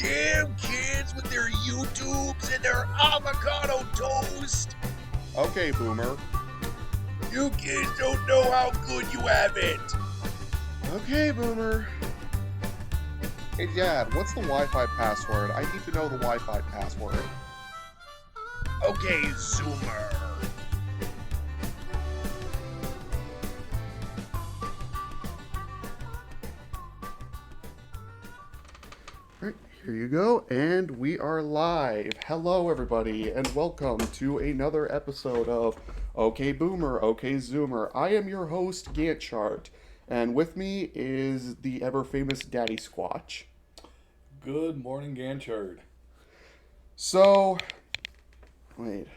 Damn kids with their YouTubes and their avocado toast. Okay, Boomer. You kids don't know how good you have it. Okay, Boomer. Hey, Dad, what's the Wi-Fi password? I need to know the Wi-Fi password. Okay, Zoomer. Alright, here you go, and we are live. Hello, everybody, and welcome to another episode of Okay Boomer, Okay Zoomer. I am your host, Ghantt Chart, and with me is the ever-famous Daddysquatch. Good morning, Ghantt Chart. So, wait,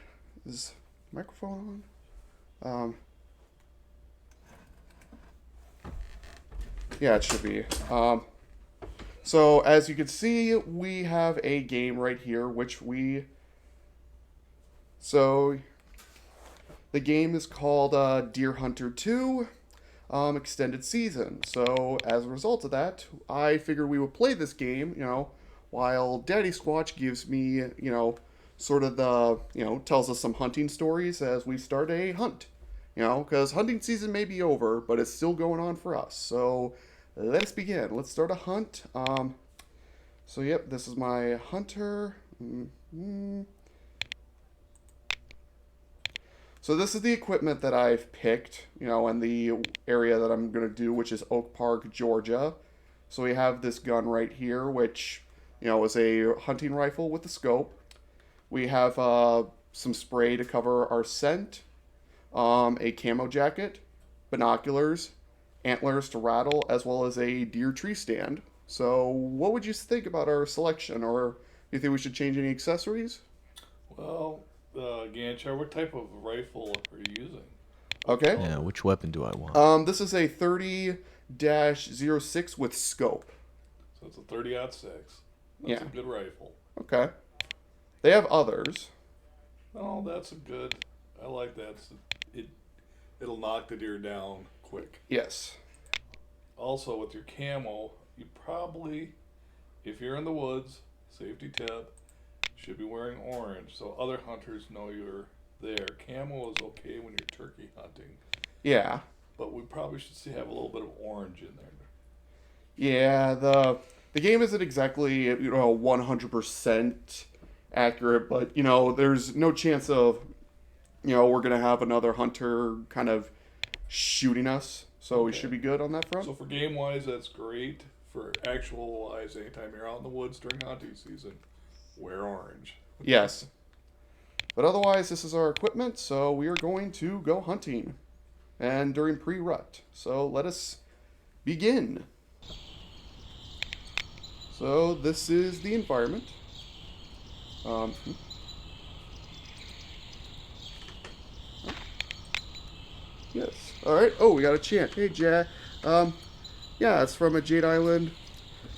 is microphone on? Yeah, it should be. So, as you can see, we have a game right here, So, the game is called Deer Hunter 2 Extended Season. So, as a result of that, I figured we would play this game, while Daddysquatch gives me, sort of tells us some hunting stories as we start a hunt. Because hunting season may be over, but it's still going on for us. So, let's begin. Let's start a hunt. So, yep, this is my hunter. So this is the equipment that I've picked, in the area that I'm going to do, which is Oak Park, Georgia. So we have this gun right here, which, is a hunting rifle with a scope. We have some spray to cover our scent, a camo jacket, binoculars, antlers to rattle, as well as a deer tree stand. So what would you think about our selection, or do you think we should change any accessories? Well, Ghantt Chart, what type of rifle are you using? Okay. Yeah, which weapon do I want? This is a 30-06 with scope. So it's a 30-06. That's a good rifle. Okay. They have others. Oh, that's a good. I like that. It'll knock the deer down quick. Yes. Also, with your camo, you probably, if you're in the woods, safety tip, should be wearing orange so other hunters know you're there. Camo is okay when you're turkey hunting. Yeah. But we probably should have a little bit of orange in there. Yeah, the game isn't exactly 100% accurate, but there's no chance of we're gonna have another hunter kind of shooting us, so we should be good on that front. So for game wise, that's great. For actual wise, anytime you're out in the woods during hunting season, wear orange. Yes. But otherwise, this is our equipment, so we are going to go hunting. And during pre-rut. So let us begin. So this is the environment. Yes. Alright. Oh, we got a chant. Hey, Jack. Yeah, it's from a Jade Island.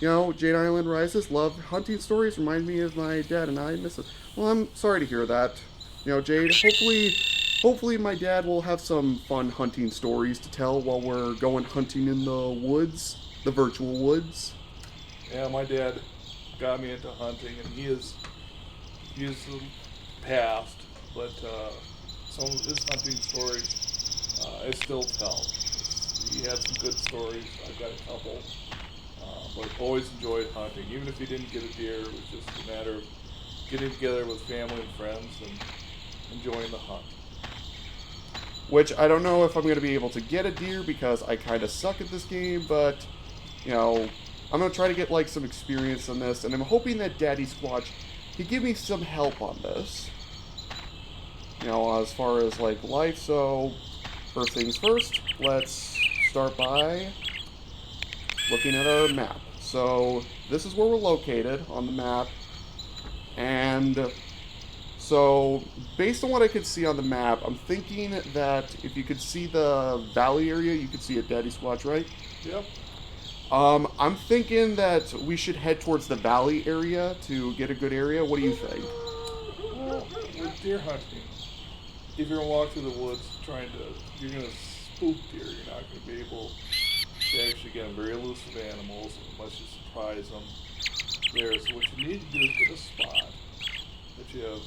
Jade Island Rises. Love hunting stories. Remind me of my dad and I miss it. Well, I'm sorry to hear that. Jade, hopefully my dad will have some fun hunting stories to tell while we're going hunting in the woods, the virtual woods. Yeah, my dad got me into hunting, and he is past, but some of his hunting stories I still tell. He had some good stories. I've got a couple. But always enjoyed hunting. Even if he didn't get a deer, it was just a matter of getting together with family and friends and enjoying the hunt. Which I don't know if I'm going to be able to get a deer because I kind of suck at this game, but, I'm going to try to get, some experience on this, and I'm hoping that Daddysquatch can give me some help on this. As far as, life, so first things first, let's start by looking at our map. So this is where we're located on the map, and so based on what I could see on the map, I'm thinking that if you could see the valley area, you could see a Daddysquatch, right? Yep. I'm thinking that we should head towards the valley area to get a good area. What do you think? Well, with deer hunting, if you're gonna walk through the woods you're gonna spook deer. You're not gonna be able to actually get them. Very elusive animals unless you surprise them. there. So what you need to do is get a spot that you have,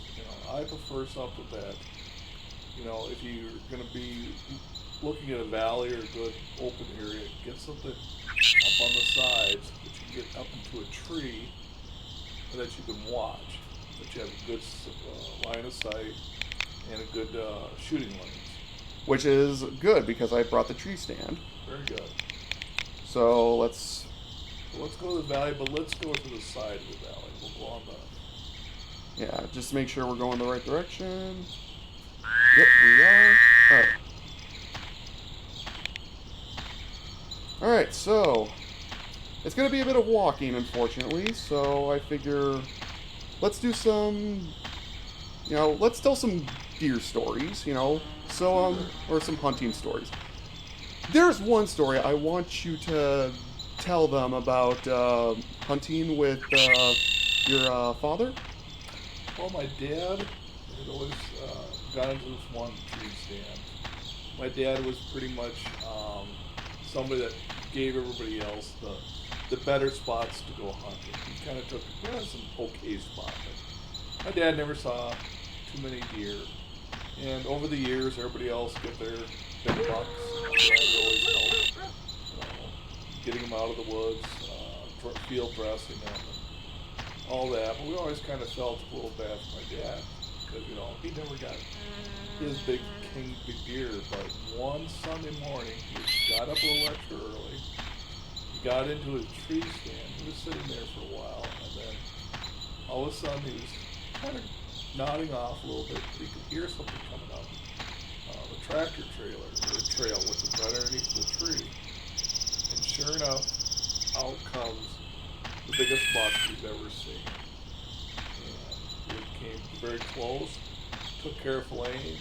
I prefer something that, if you're going to be looking at a valley or a good open area, get something up on the sides that you can get up into a tree and that you can watch, that you have a good line of sight and a good shooting lanes. Which is good because I brought the tree stand. Very good. So let's go to the valley, but let's go to the side of the valley. We'll go on the... Yeah, just make sure we're going the right direction. Yep, we are. Alright. Alright, so it's going to be a bit of walking, unfortunately, so I figure let's do some, let's tell some deer stories, so, or some hunting stories. There's one story I want you to tell them about hunting with your father. Well, my dad had always got into this one tree stand. My dad was pretty much somebody that gave everybody else the better spots to go hunting. He kind of took some okay spots. My dad never saw too many deer. And over the years, everybody else get their big bucks. My dad would always help, getting them out of the woods, field dressing them, and all that. But we always kind of felt a little bad for my dad because, he never got his big deer. But one Sunday morning, he got up a little extra early. He got into his tree stand. He was sitting there for a while, and then all of a sudden, he was kind of nodding off a little bit, but he could hear something coming up the tractor trailer, or the trail, which is right underneath the tree. And sure enough, out comes the biggest buck we've ever seen. And it came very close, took careful aim,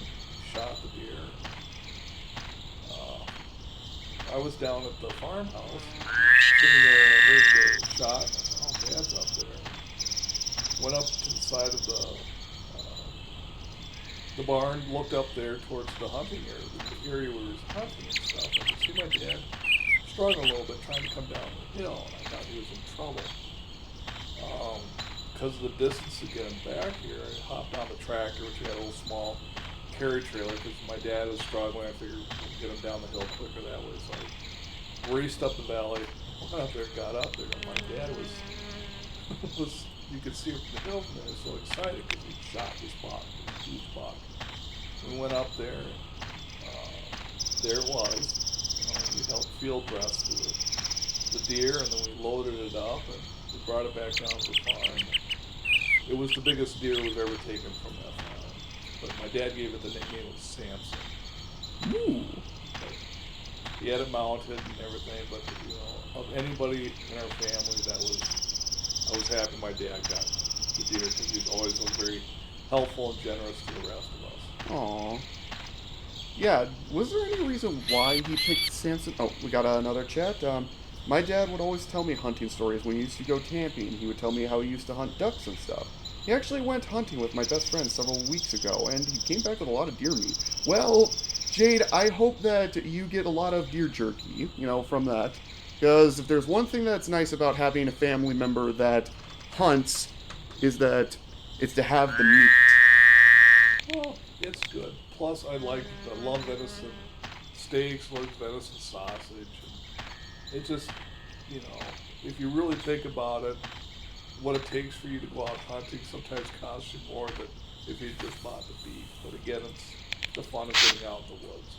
shot the deer. I was down at the farmhouse, sitting there, and I heard the shot, and I thought, oh, Dad's up there. Went up to the side of the barn, looked up there towards the hunting area, the area where he was hunting and stuff. I could see my dad struggling a little bit, trying to come down the hill, and I thought he was in trouble. Because of the distance to get him back here, I hopped on the tractor, which had a little small carry trailer, because my dad was struggling. I figured we'd get him down the hill quicker that way. So I raced up the valley, went up there, got up there, and my dad was you could see him from the hill from there. He was so excited because he shot this buck, this huge buck. We went up there, there it was. We helped field dress the deer, and then we loaded it up, and we brought it back down to the farm. It was the biggest deer we've ever taken from that farm. But my dad gave it the nickname of Samson. Ooh. But he had it mounted and everything, but of anybody in our family I was happy my dad got the deer because he's always been very helpful and generous to the rest of us. Aww. Yeah, was there any reason why he picked Samson? Oh, we got another chat. My dad would always tell me hunting stories when he used to go camping. He would tell me how he used to hunt ducks and stuff. He actually went hunting with my best friend several weeks ago, and he came back with a lot of deer meat. Well, Jade, I hope that you get a lot of deer jerky, from that. Because if there's one thing that's nice about having a family member that hunts, is that it's to have the meat. Well, it's good. Plus, I love venison steaks, love venison sausage. And it just, if you really think about it, what it takes for you to go out hunting sometimes costs you more than if you just bought the beef. But again, it's the fun of getting out in the woods.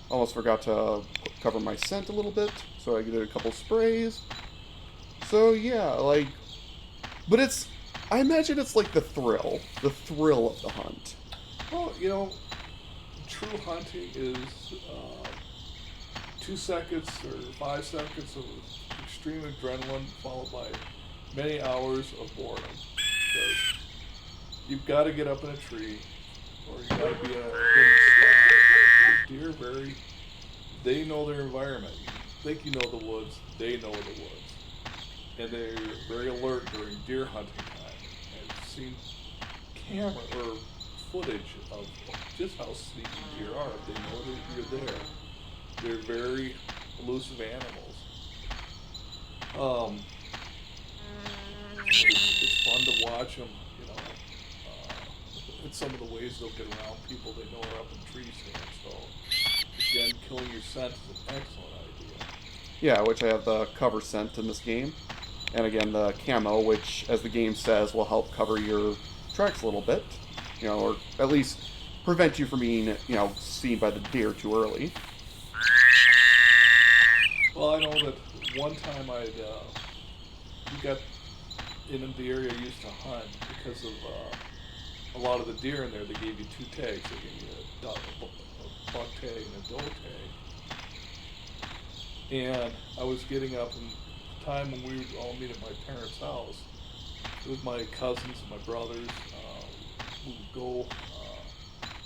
Almost forgot to cover my scent a little bit, so I did a couple sprays. So yeah, but I imagine it's like the thrill of the hunt. Well, true hunting is 2 seconds or 5 seconds of extreme adrenaline followed by many hours of boredom. Because you've got to get up in a tree, or you've got to be in a hidden spot. Deer they know their environment. You think you know the woods, they know the woods. And they're very alert during deer hunting time. I've seen camera or footage of just how sneaky deer are. If they know that you're there, they're very elusive animals. it's fun to watch them, you know. It's some of the ways they'll get around people they know are up in tree stands. So, again, killing your scent is an excellent idea. Yeah, which I have the cover scent in this game. And again, the camo, which, as the game says, will help cover your tracks a little bit. You know, or at least prevent you from being, you know, seen by the deer too early. Well, I know that one time we got in the area I used to hunt because of a lot of the deer in there. They gave you 2 tags. They gave you a buck tag and a doe tag. And I was getting up, and the time when we would all meet at my parents' house, it was my cousins and my brothers who would go.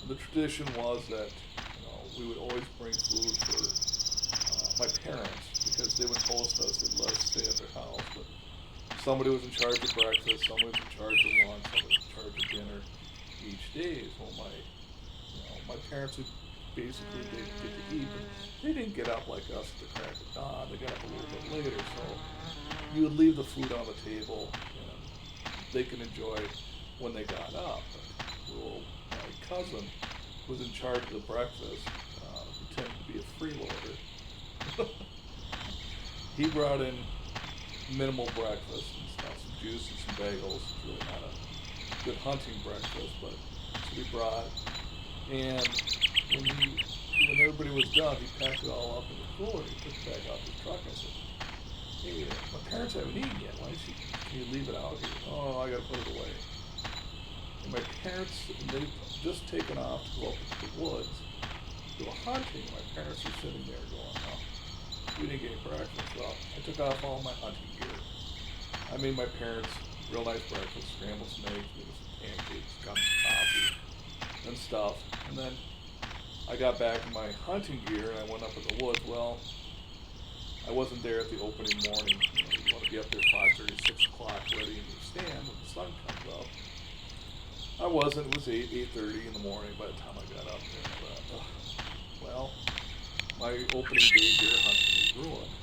The tradition was that, you know, we would always bring food for my parents because they would host us. They'd let us stay at their house. But somebody was in charge of breakfast, somebody was in charge of lunch, somebody was in charge of dinner each day. So my parents would basically get to eat, but they didn't get up like us at the crack of dawn. They got up a little bit later, so you would leave the food on the table and they can enjoy when they got up. But, my cousin was in charge of the breakfast, who tended to be a freeloader. He brought in minimal breakfast and stuff, some juice and some bagels. It's really not a good hunting breakfast, but that's what he brought. And when everybody was done, he packed it all up in the cooler. He took it back out to the truck. I said, "Hey, my parents haven't eaten yet. Can you leave it out here?" "Oh, I gotta put it away." And my parents, they'd just taken off to go up into the woods, go hunting. My parents were sitting there going, "Oh, we didn't get any breakfast." Well, I took off all my hunting gear. I made my parents real nice breakfast, scrambled some eggs, made some pancakes, got some coffee and stuff. And then I got back in my hunting gear and I went up in the woods. Well, I wasn't there at the opening morning. You know, you want to be up there 5:30, 6 o'clock, ready in your stand when the sun comes up. I wasn't. It was 8:30 in the morning by the time I got up there. And I thought, well, my opening day deer hunting was ruined.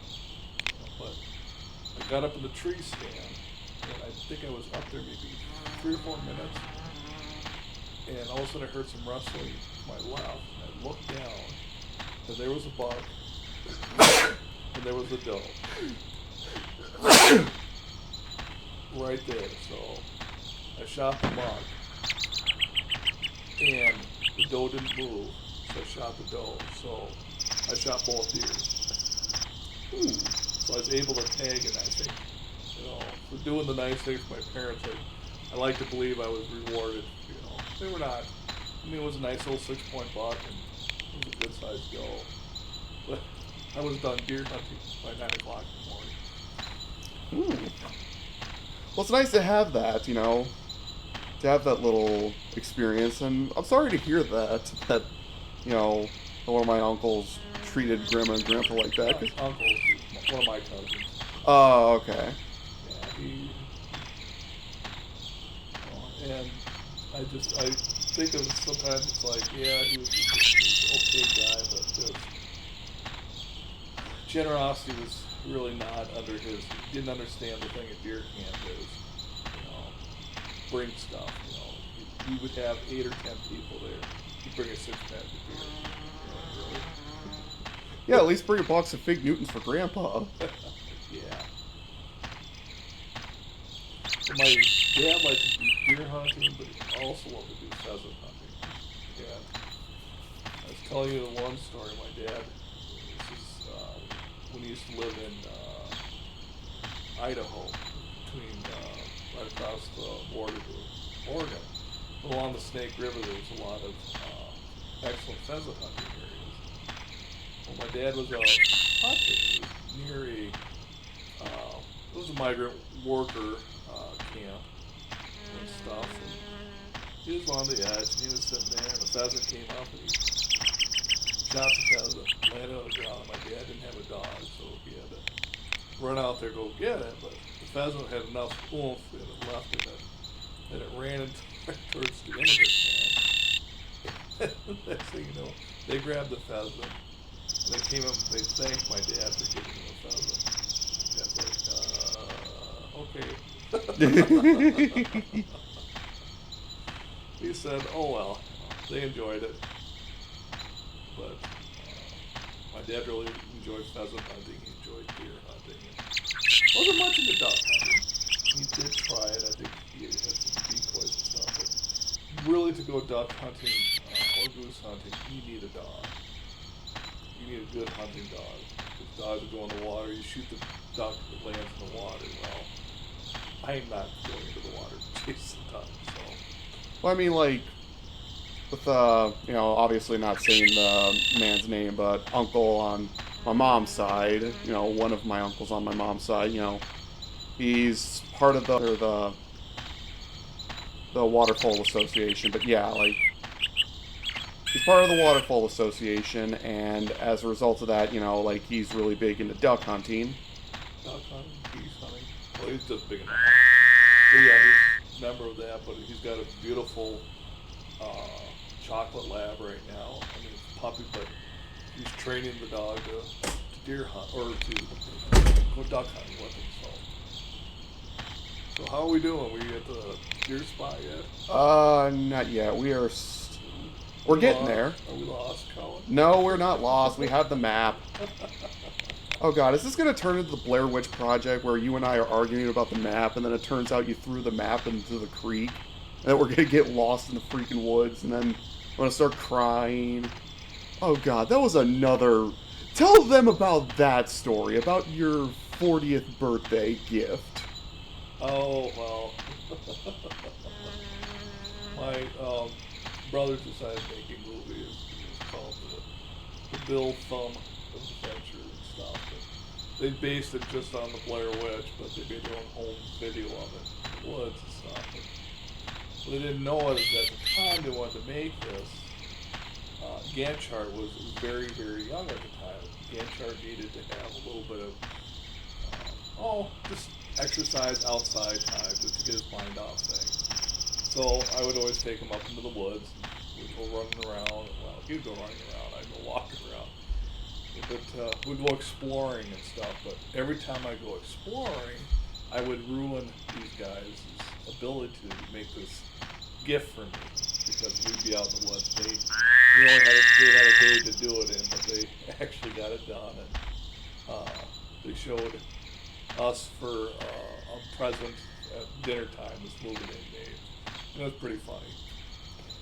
But I got up in the tree stand, and I think I was up there maybe 3 or 4 minutes, and all of a sudden I heard some rustling to my left, and I looked down, and there was a buck, and there was a doe. Right there. So I shot the buck, and the doe didn't move, so I shot the doe. So I shot both deer. So I was able to tag it. I think, you know, for doing the nice thing for my parents, I like to believe I was rewarded. You know, they were not. I mean, it was a nice little 6-point buck, and it was a good sized doe. But I was done deer hunting by 9 o'clock in the morning. Well, it's nice to have that, you know, to have that little experience. And I'm sorry to hear that, you know, one of my uncles treated Grandma and Grandpa like that. Uncle is one of my cousins. Oh, okay. Yeah, and I think of it sometimes it's like, yeah, he was an okay guy, but just generosity was really not under his. He didn't understand the thing a deer camp is, you know, bring stuff. You know, he would have 8 or 10 people there. He'd bring a 6-pack of beer. You know, really. Yeah, at least bring a box of Fig Newtons for Grandpa. Yeah. And my dad liked to do deer hunting, but he also loved to do pheasant hunting. And I was telling you the one story. My dad, this is when he used to live in Idaho, between right across the border to Oregon. Along the Snake River, there was a lot of excellent pheasant hunting areas. Well, my dad was out hunting. He was near it was a migrant worker camp and stuff. And he was on the edge, and he was sitting there, and a pheasant came up, and he shot the pheasant, landed on the ground. My dad didn't have a dog, so he had to run out there to go get it. But the pheasant had enough oomph in it left in it that it ran towards the end of his hand. Next thing you know, they grabbed the pheasant. And they came up, they thanked my dad for giving him a pheasant. Dad's like, okay. He said, "Oh well, they enjoyed it." But my dad really enjoyed pheasant hunting. He enjoyed deer hunting. Wasn't much into duck hunting. He did try it. I think he had some decoys and stuff. But really, to go duck hunting or goose hunting, you need a dog. You need a good hunting dog. Because dogs will go in the water. You shoot the duck that lands in the water. Well, I'm not going into the water to chase the duck. So. Well, I mean, like, with, you know, obviously not saying the man's name, but uncle on my mom's side, you know, one of my uncles on my mom's side, you know, he's part of the Waterfowl Association, but yeah, like, he's part of the Waterfowl Association, and as a result of that, you know, like, he's really big into duck hunting. Duck hunting, geese hunting. Well, he's just big enough. But yeah, he's a member of that, but he's got a beautiful chocolate lab right now. I mean, it's a puppy, but he's training the dog to deer hunt, or to go duck hunting with him, so how are we doing? We at the deer spot yet? Not yet. We're getting there. Are we lost, Colin? No, we're not lost. We have the map. Oh god, is this going to turn into the Blair Witch Project where you and I are arguing about the map and then it turns out you threw the map into the creek and then we're going to get lost in the freaking woods and then we're going to start crying? Oh god, that was another... Tell them about that story, about your 40th birthday gift. Oh, well. My brothers decided to make a movie. It was called the Bill Thumb Adventure and stuff. But they based it just on the Blair Witch, but they made their own home video of it in the woods and stuff. But they didn't know it at the time they wanted to make this. Ghantt Chart was very, very young at the time. Ghantt Chart needed to have a little bit of, just exercise outside time just to get his mind off things. So I would always take him up into the woods. We'd go running around. Well, he'd go running around. I'd go walking around. But we'd go exploring and stuff. But every time I go exploring, I would ruin these guys' ability to make this gift for me because we'd be out in the woods. They only had a day to do it in, but they actually got it done. And they showed us for a present at dinner time, this movie they made. And it was pretty funny.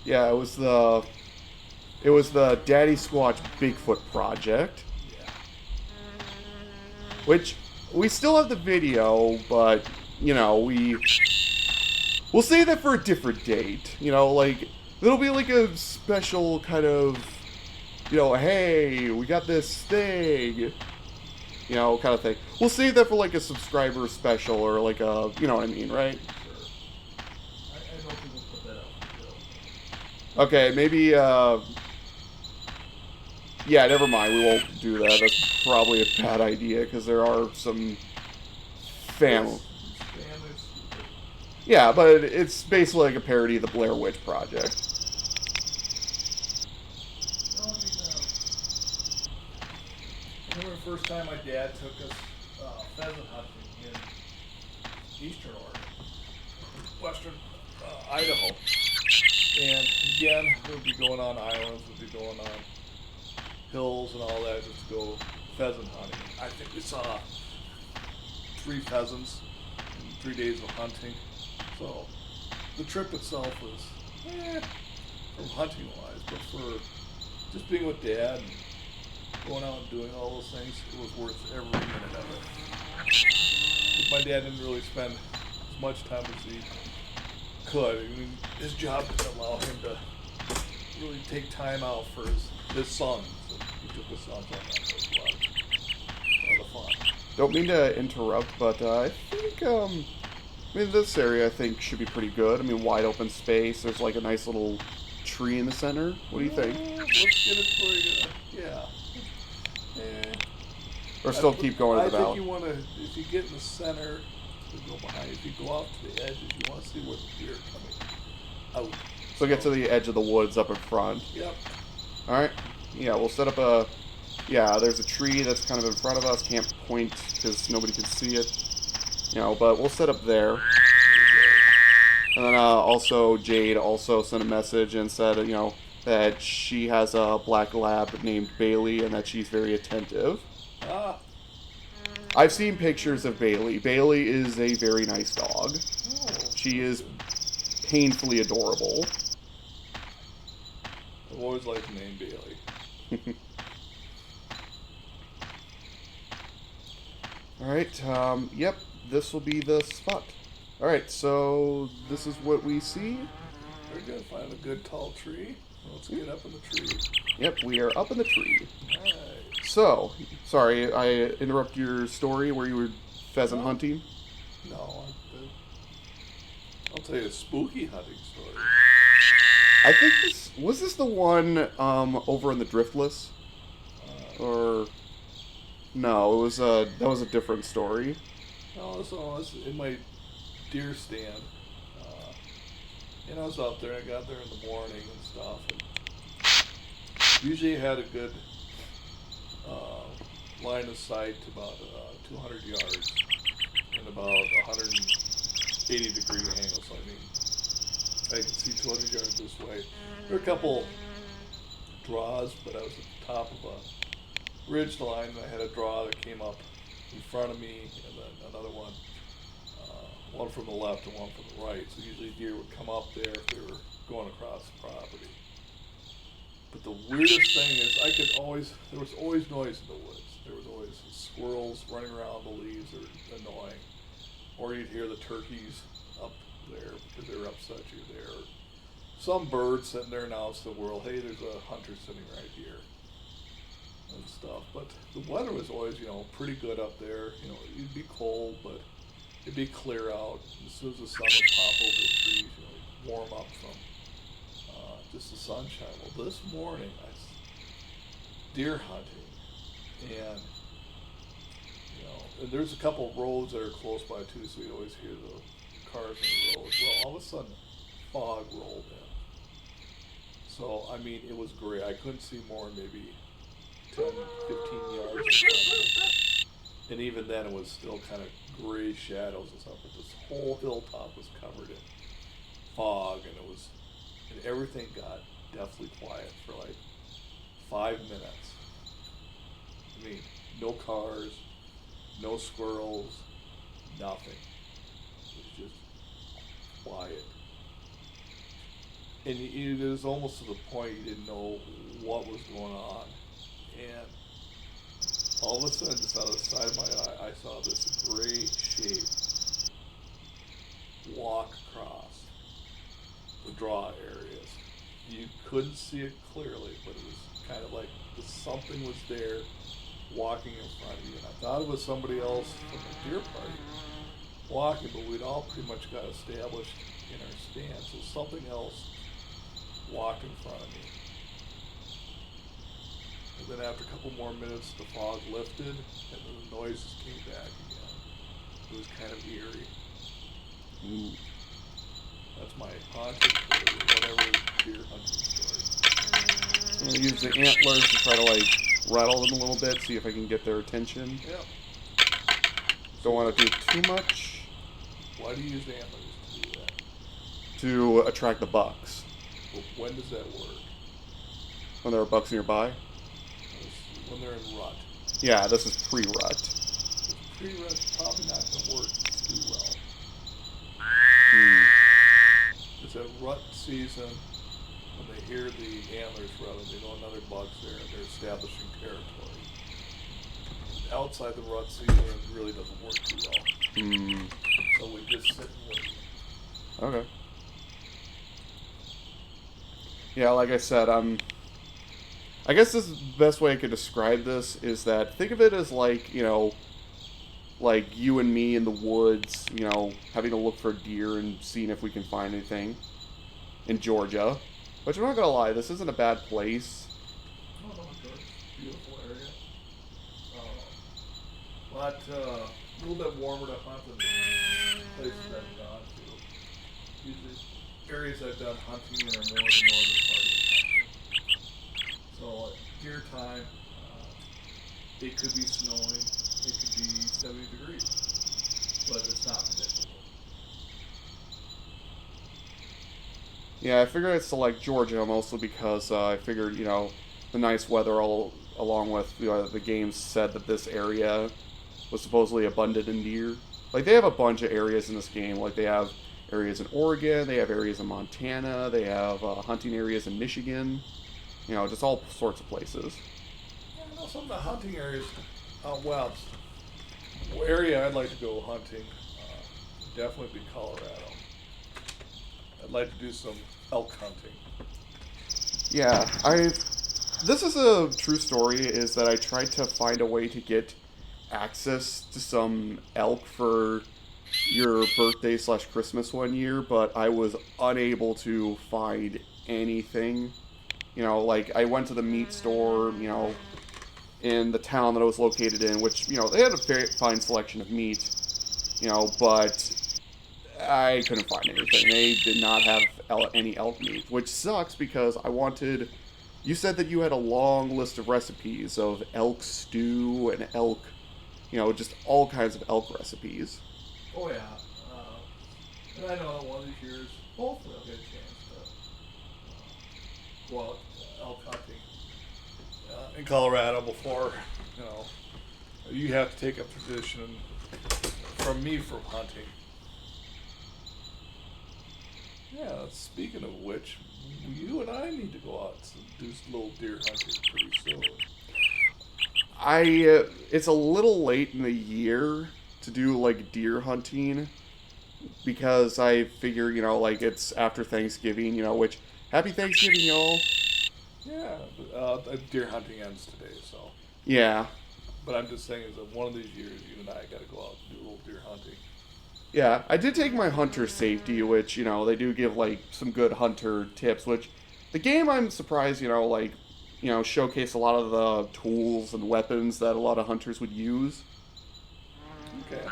Yeah, it was the Daddysquatch Bigfoot project. Yeah. Which we still have the video, but you know, we'll save that for a different date. You know, like it'll be like a special kind of, you know, hey, we got this thing. You know, kind of thing. We'll save that for like a subscriber special or like a, you know what I mean, right? Sure. I don't think we'll put that out for Bill. Okay, maybe, yeah, never mind, we won't do that. That's probably a bad idea, because there are some family... Yeah, but it's basically like a parody of the Blair Witch Project. I remember the first time my dad took us pheasant hunting in eastern Oregon, western Idaho. And again, we'd be going on islands, we'd be going on hills and all that just to go pheasant hunting. I think we saw 3 pheasants in 3 days of hunting. So the trip itself was, from hunting wise, but for just being with Dad and going out and doing all those things, it was worth every minute of it. My dad didn't really spend as much time as he could. I mean, his job didn't allow him to really take time out for his son. So he took his sons on that. It was a lot of fun. Don't mean to interrupt, but I think, I mean, this area I think should be pretty good. I mean, wide open space. There's like a nice little tree in the center. What do you think? Let's get it for you. Yeah. Or still keep going to the valley? I think you want to, if you get in the center, to go behind. If you go off to the edges, you want to see where the deer are coming out. So get to the edge of the woods up in front. Yep. Alright. Yeah, we'll set up a... Yeah, there's a tree that's kind of in front of us. Can't point because nobody can see it. You know, but we'll set up there. And then also Jade also sent a message and said, that she has a black lab named Bailey and that she's very attentive. Ah. I've seen pictures of Bailey. Bailey is a very nice dog. Oh, she is painfully adorable. I've always liked the name Bailey. Alright, yep, this will be the spot. Alright, so this is what we see. We're going to find a good tall tree. Let's get up in the tree. Yep, we are up in the tree. Alright. So, sorry, I interrupt your story where you were pheasant hunting? No, I'll tell you a spooky hunting story. I think was this the one over in the Driftless? Or no, it was that was a different story. No, this one was in my deer stand. And I was out there, I got there in the morning and stuff. And usually I had a good line of sight to about 200 yards and about 180 degree angle. So I mean, I could see 200 yards this way. There were a couple draws, but I was at the top of a ridge line, and I had a draw that came up in front of me, and then another one, one from the left and one from the right. So usually deer would come up there if they were going across the property. But the weirdest thing is there was always noise in the woods. There was always squirrels running around the leaves that were annoying. Or you'd hear the turkeys up there because they were upset you there. Or some bird sitting there announced to the world, hey, there's a hunter sitting right here. And stuff. But the weather was always, pretty good up there. It'd be cold, but it'd be clear out. As soon as the sun would pop over the trees, it'd warm up from just the sunshine. Well, this morning I was deer hunting, and and there's a couple of roads that are close by too, so you always hear the cars on the road. Well, all of a sudden, fog rolled in. So I mean, it was great. I couldn't see more than maybe 10, 15 yards in front of me. And even then, it was still kind of gray shadows and stuff. But this whole hilltop was covered in fog, and everything got deathly quiet for like 5 minutes. I mean, no cars, no squirrels, nothing. It was just quiet. And it was almost to the point you didn't know what was going on. And all of a sudden, just out of the side of my eye, I saw this gray shape walk across the draw areas. You couldn't see it clearly, but it was kind of like something was there walking in front of you. And I thought it was somebody else from the deer party walking, but we'd all pretty much got established in our stand. So something else walked in front of me. And then after a couple more minutes, the fog lifted, and then the noises came back again. It was kind of eerie. Ooh. That's my haunted or whatever deer hunting story. I'm going to use the antlers to try to, rattle them a little bit, see if I can get their attention. Yeah. Don't want to do too much. Why do you use the antlers to do that? To attract the bucks. Well, when does that work? When there are bucks nearby? When they're in rut. Yeah, this is pre-rut. Pre-rut's probably not going to work too well. It's a rut season. When they hear the antlers rattled, they know another buck's there, and they're establishing territory. Outside the rut season, it really doesn't work too well. So we just sit and wait. Okay. Yeah, like I said, I guess this is the best way I could describe this is that think of it as like you and me in the woods, having to look for deer and seeing if we can find anything in Georgia. Which I'm not gonna lie, this isn't a bad place. Oh, no, Georgia. Beautiful area. But a little bit warmer to hunt than places I've gone to. Usually areas I've done hunting in are more the northern part of the country. So at deer time, it could be snowing, it could be 70 degrees, but it's not predictable. Yeah, I figured I'd select Georgia mostly because I figured, the nice weather along with the game said that this area was supposedly abundant in deer. Like, they have a bunch of areas in this game. Like, they have areas in Oregon, they have areas in Montana, they have hunting areas in Michigan. Just all sorts of places. Yeah, I know some of the hunting areas out west. Area I'd like to go hunting, definitely be Colorado. I'd like to do some elk hunting. Yeah, this is a true story, is that I tried to find a way to get access to some elk for your birthday/Christmas one year, but I was unable to find anything. Like, I went to the meat store, in the town that I was located in, which, they had a very fine selection of meat, but I couldn't find anything. They did not have any elk meat, which sucks because I wanted... You said that you had a long list of recipes of elk stew and elk, just all kinds of elk recipes. Oh yeah, and I know that one of these years, hopefully I'll get a chance to go out elk hunting in Colorado before, you have to take a position from me from hunting. Yeah, speaking of which, you and I need to go out and do some little deer hunting pretty soon. It's a little late in the year to do, like, deer hunting, because I figure, like, it's after Thanksgiving, which, happy Thanksgiving, y'all. Yeah, deer hunting ends today, so. Yeah. But I'm just saying is that one of these years, you and I got to go out and do a little deer hunting. Yeah, I did take my hunter safety, which, they do give, like, some good hunter tips, which the game, I'm surprised, showcase a lot of the tools and weapons that a lot of hunters would use. Okay.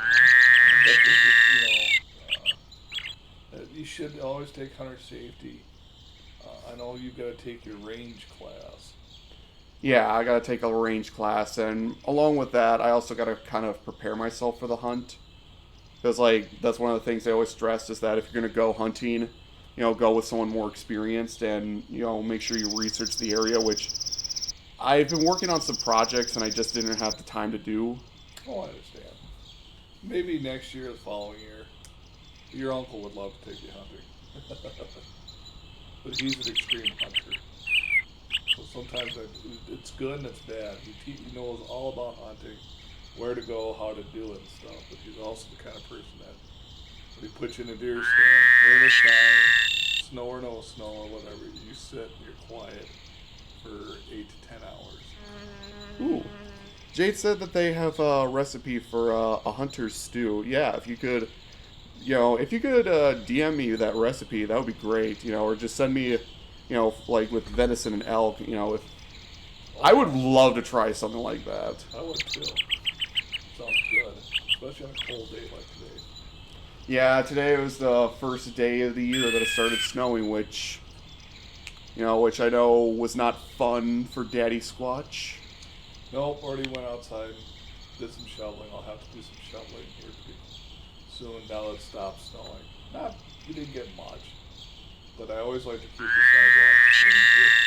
But you should always take hunter safety. I know you've got to take your range class. Yeah, I gotta take a range class, and along with that, I also gotta kind of prepare myself for the hunt. Because, like, that's one of the things they always stress, is that if you're gonna go hunting, go with someone more experienced, and, make sure you research the area, which I've been working on some projects, and I just didn't have the time to do. Oh, I understand. Maybe next year or the following year. Your uncle would love to take you hunting. But he's an extreme hunter. So sometimes it's good and it's bad. He knows all about hunting, where to go, how to do it and stuff. But he's also the kind of person that when he puts you in a deer stand, rain or shine, snow or no snow or whatever, you sit and you're quiet for 8 to 10 hours. Ooh. Jade said that they have a recipe for a hunter's stew. Yeah, if you could, DM me that recipe, that would be great. Or just send me, like with venison and elk. I would love to try something like that. I would too. Sounds good, especially on a cold day like today. Yeah, today was the first day of the year that it started snowing, which I know was not fun for Daddysquatch. Nope, already went outside and did some shoveling. I'll have to do some shoveling here pretty soon now that it stopped snowing. We didn't get much, but I always like to keep the sidewalks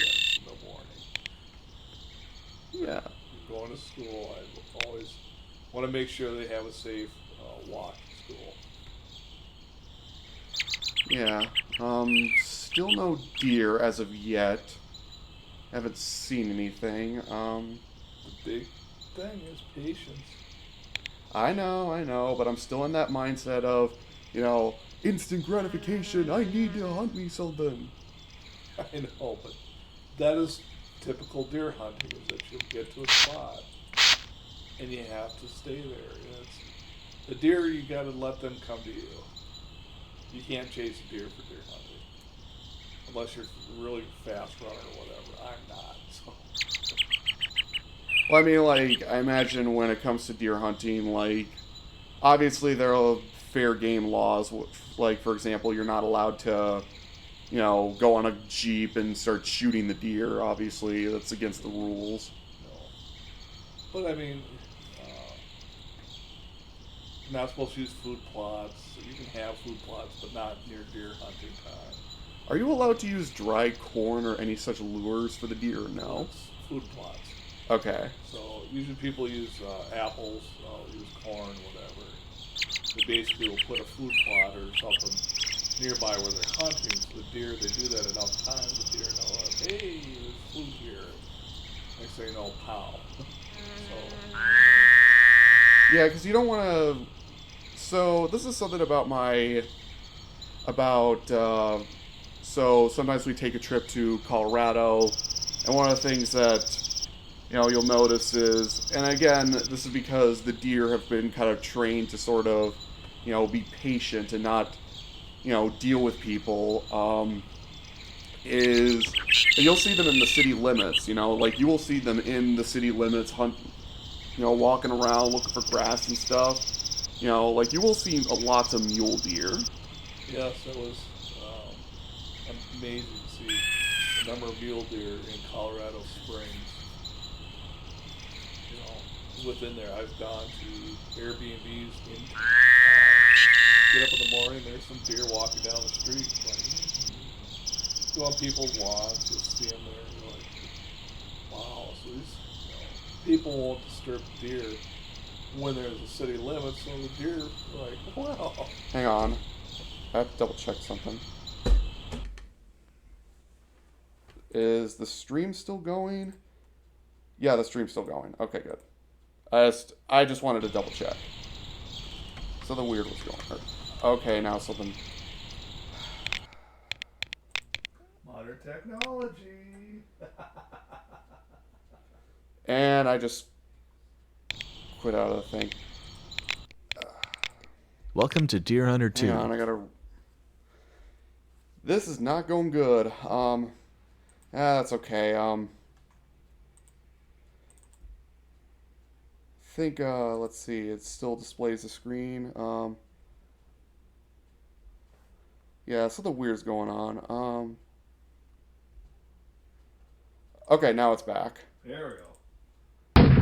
clean in the morning. Yeah. You're going to school, I always want to make sure they have a safe walk to school. Yeah. Still no deer as of yet. Haven't seen anything. The big thing is patience. I know, but I'm still in that mindset of, instant gratification. I need to hunt me something. I know, but that is typical deer hunting, is that you'll get to a spot and you have to stay there. The deer, you got to let them come to you. You can't chase a deer for deer hunting unless you're a really fast runner or whatever. I'm not. So. Well, I mean, like, I imagine when it comes to deer hunting, like, obviously there are fair game laws. Like, for example, you're not allowed to, go on a Jeep and start shooting the deer. Obviously, that's against the rules. No. But, I mean, you're not supposed to use food plots. You can have food plots, but not near deer hunting time. Are you allowed to use dry corn or any such lures for the deer or no? It's food plots. Okay. So usually people use apples, use corn, whatever. They basically will put a food plot or something nearby where they're hunting. So the deer, they do that enough times, the deer know, hey, there's food here. Next thing you know, pow. So. Yeah, because you don't want to... So, this is something about so sometimes we take a trip to Colorado, and one of the things that, you'll notice is, and again, this is because the deer have been kind of trained to sort of, be patient and not, deal with people, is you'll see them in the city limits, like you will see them in the city limits walking around looking for grass and stuff. Like you will see lots of mule deer. Yes, it was amazing to see the number of mule deer in Colorado Springs. Within there, I've gone to Airbnbs in get up in the morning, there's some deer walking down the street. Like, go on people's lawns, just see them there. You're like, wow. So these people won't disturb the deer when there's a city limit. So the deer are like, wow. Hang on, I have to double check something. Is the stream still going? Yeah, the stream's still going. Okay, good. I just wanted to double check. Something weird was going on. Okay, now something. Modern technology. And I just quit out of the thing. Welcome to Deer Hunter 2. Hang on, I gotta. This is not going good. That's okay. Think, let's see, it still displays the screen. Yeah, something weird's going on. Okay, now it's back. There we go.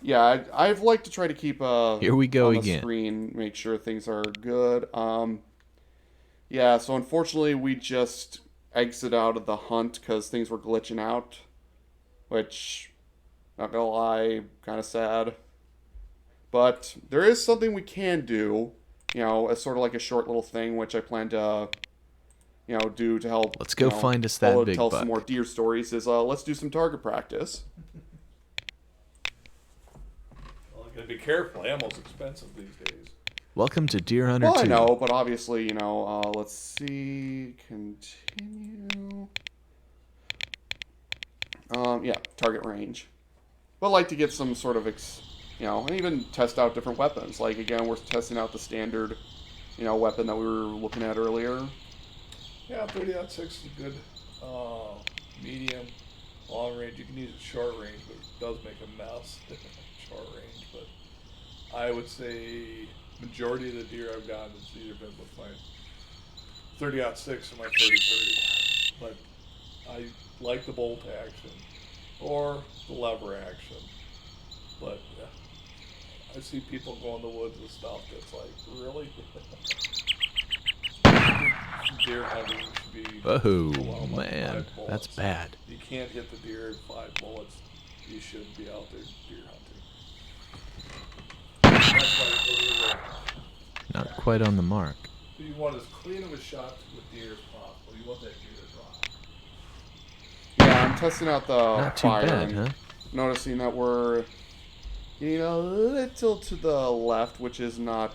Yeah, I've liked to try to keep Here we go on the again. screen, make sure things are good. Yeah, so unfortunately we just exit out of the hunt because things were glitching out, which, not gonna lie, kind of sad. But there is something we can do, as sort of like a short little thing, which I plan to, do to help. Let's go find us that big tell buck. some more deer stories. Is let's do some target practice. Well, you gotta be careful. Ammo's expensive these days. Welcome to Deer Hunter 2. Well, I know, but obviously, let's see, continue. Yeah, target range. But I'd like to get some sort of, and even test out different weapons. Like, again, we're testing out the standard, weapon that we were looking at earlier. Yeah, 30-06 is a good medium, long range. You can use it short range, but it does make a mess short range. But I would say majority of the deer I've gotten has either been with my 30-06 or my 30-30. But I like the bolt action or the lever action. But I see people go in the woods and stuff that's like, really? Deer hunting should be. Oh, man, that's bad. You can't hit the deer in 5 bullets. You shouldn't be out there deer hunting. That's why you go to the range. Not quite on the mark. You want as clean of a shot to the deer as possible. You want that deer to drop. Yeah, I'm testing out the Not too fire bad, and huh? noticing that we're getting a little to the left, which is not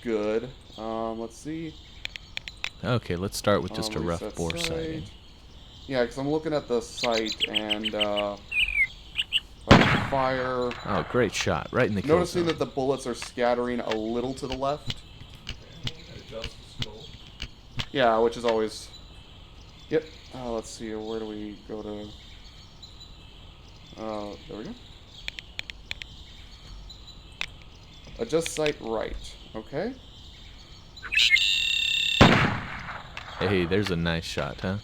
good. Let's see. Okay, let's start with just a rough Reset bore sight. sighting. Yeah, because I'm looking at the sight and fire. Oh, great shot. Right in the kill Noticing zone. that the bullets are scattering a little to the left. Adjust the scope. Yeah, which is always... Yep. Let's see, where do we go to... there we go. Adjust sight right. Okay. Hey, there's a nice shot, huh?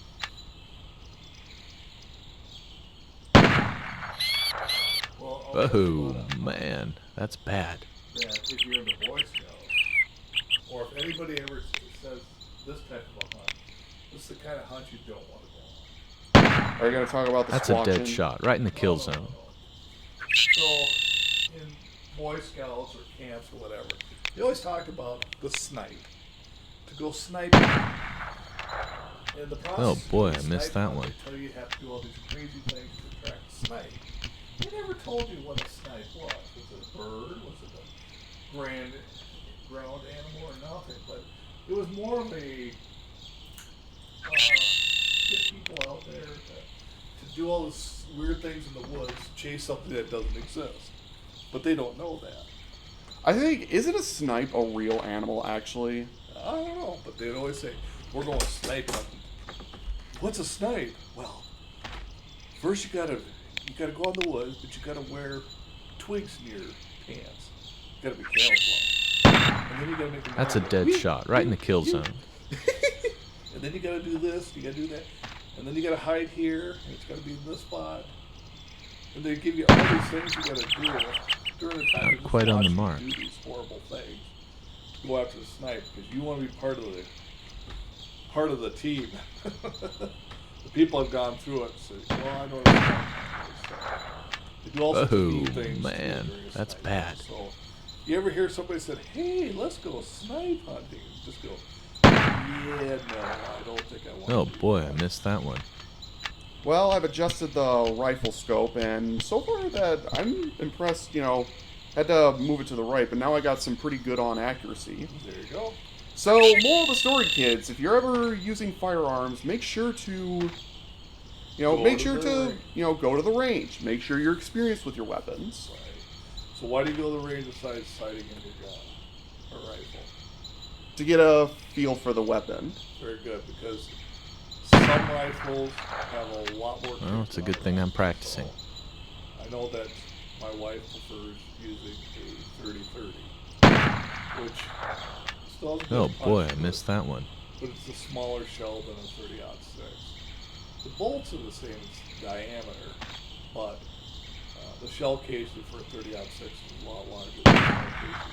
Well, Oh, man, that's bad. that if you're in the Boy Scouts, or if anybody ever says this type of a hunt. This is the kind of hunt you don't want to go on. Are you going to talk about the That's a dead squatching? shot, right in the kill zone. So, in Boy Scouts or camps or whatever, they always talk about the snipe. To go sniping. And the process Oh boy, of I missed that snipe, one. They tell you have to do all these crazy things to attract a snipe. They never told you what a snipe was. Was it a bird? Was it a ground animal or nothing? But it was more of a get people out there to do all this weird things in the woods, chase something that doesn't exist. But they don't know that. I think, isn't a snipe a real animal, actually? I don't know, but they'd always say, we're going snipe hunting. What's a snipe? Well, first you gotta go in the woods, but you gotta wear twigs in your pants. You gotta be camouflaged. And then you gotta make a That's a noise. dead shot, right in the kill zone. And then you gotta do this, you gotta do that. And then you gotta hide here, and it's gotta be in this spot. And they give you all these things you gotta do during the time. Not quite on the mark. Do these horrible things to go after the snipe because you want to be part of the team. The people have gone through it, so well, I know what it's like. They do all sorts of neat things. Man, that's snipe bad. hunt. So, you ever hear somebody say, "Hey, let's go snipe hunting"? Just go, "Yeah, no, I don't think I want." Oh to do boy, that." I missed that one. Well, I've adjusted the rifle scope, and so far that I'm impressed, you know, had to move it to the right, but now I got some pretty good on accuracy. There you go. So, moral of the story, kids, if you're ever using firearms, make sure to, go to the range. Make sure you're experienced with your weapons. Right. So why do you go to the range besides sighting in your gun or rifle? To get a feel for the weapon. Very good, because some rifles have a lot more. Well, it's a good kick thing on I'm them. practicing. So I know that my wife prefers using a 30-30, which still has a good Oh boy, punch I to missed it, that one. but it's a smaller shell than a 30-06. The bolts are the same diameter, but the shell casing for a 30-06 is a lot larger than the shell casing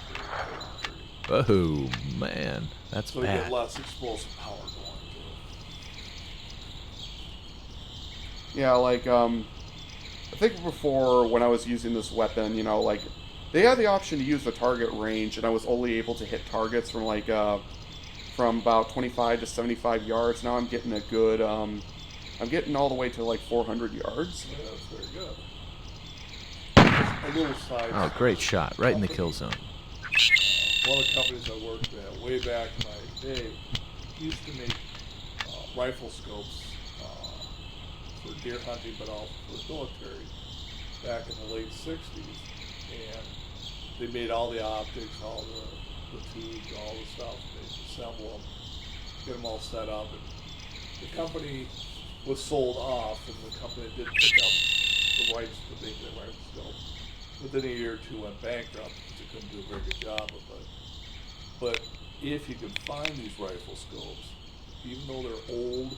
for a 30-30. Oh man, that's So you get bad. less explosive power going to it. Yeah, like, I think before when I was using this weapon, they had the option to use the target range, and I was only able to hit targets from from about 25 to 75 yards. Now I'm getting a good, I'm getting all the way to like 400 yards. Yeah, that's very good. A little side. Oh, great shot, right in the kill zone. One of the companies I worked at way back in my day used to make rifle scopes for deer hunting, but also for the military back in the late 60s. And they made all the optics, all the tubes, all the stuff. They assemble them, get them all set up. And the company was sold off, and the company that did pick up the rights to make that rifle scope within a year or two went bankrupt because they couldn't do a very good job of it. But if you can find these rifle scopes, even though they're old,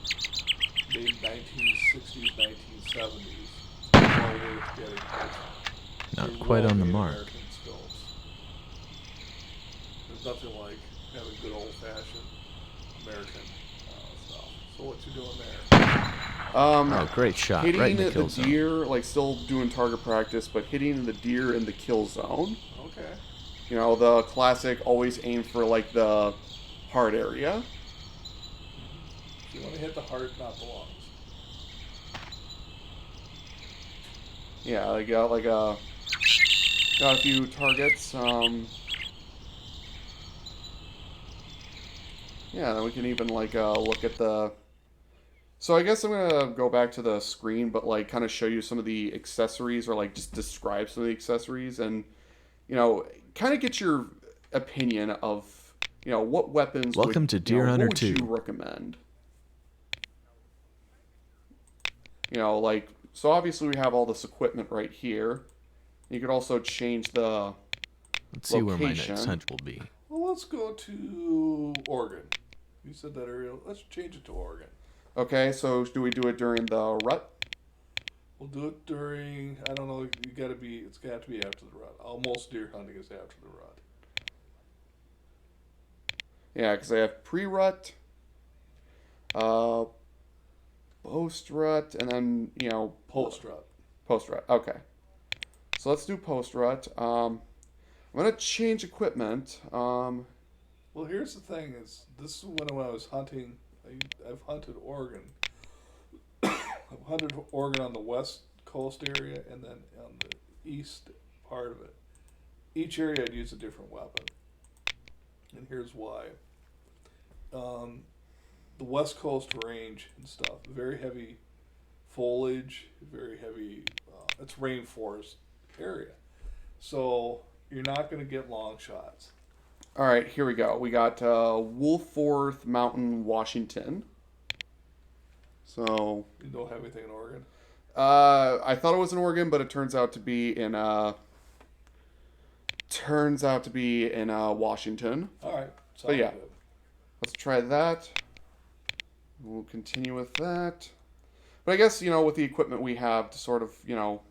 maybe 1960s, 1970s, they're well worth getting. Not They're quite on the well-made mark. American scopes. There's nothing like having good old-fashioned American stuff. So what you doing there? Oh, great shot, Hitting right in the the kill zone. deer, like still doing target practice, but hitting the deer in the kill zone. Okay. The classic always aim for like the heart area. You want to hit the heart, not the lungs. Yeah, I got got a few targets. Yeah, then we can even look at the. So I guess I'm gonna go back to the screen, but kind of show you some of the accessories, or just describe some of the accessories, and kind of get your opinion of what weapons. Welcome to Deer Hunter what would 2. you recommend? So obviously we have all this equipment right here. You could also change the Let's see where my location. next hunt will be. Well, let's go to Oregon. You said that area. Let's change it to Oregon. Okay, so do we do it during the rut? We'll do it during. I don't know. It's got to be after the rut. Almost deer hunting is after the rut. Yeah, because I have pre-rut, Uh, post rut, and then Post rut. Post rut. Okay. So let's do post rut. I'm gonna change equipment. Well, here's the thing: is this is when I was hunting. I've hunted Oregon. I've hunted Oregon on the west coast area and then on the east part of it. Each area I'd use a different weapon, and here's why. The west coast range and stuff, very heavy foliage, very heavy. It's rainforest area, so you're not going to get long shots. All right, here we go. We got Wolfforth Mountain, Washington. So You don't have anything in Oregon. I thought it was in Oregon, but it turns out to be in Washington. All right, But yeah, good. let's try that. We'll continue with that. But I guess with the equipment we have to sort of Well,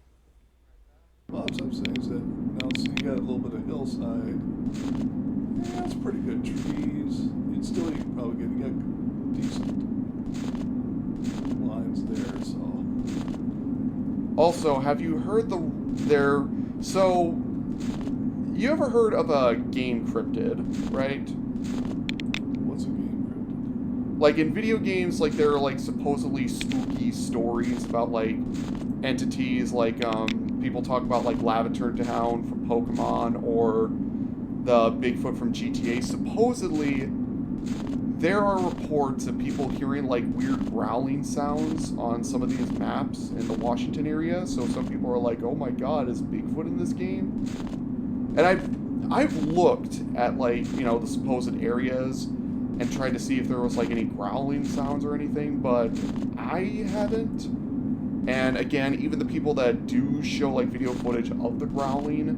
that's what I'm saying is that now see you got a little bit of hillside. Yeah, it's pretty good trees. You can probably get decent lines there. So Also, have you heard so you ever heard of a game cryptid, right? what's a game cryptid? Like in video games, like there are like supposedly spooky stories about like entities, like people talk about like Lavaturn Town from Pokemon or the Bigfoot from GTA. Supposedly, there are reports of people hearing like weird growling sounds on some of these maps in the Washington area. So some people are like, "Oh my God, is Bigfoot in this game?" And I've looked at like the supposed areas and tried to see if there was like any growling sounds or anything, but I haven't. And again, even the people that do show like video footage of the growling,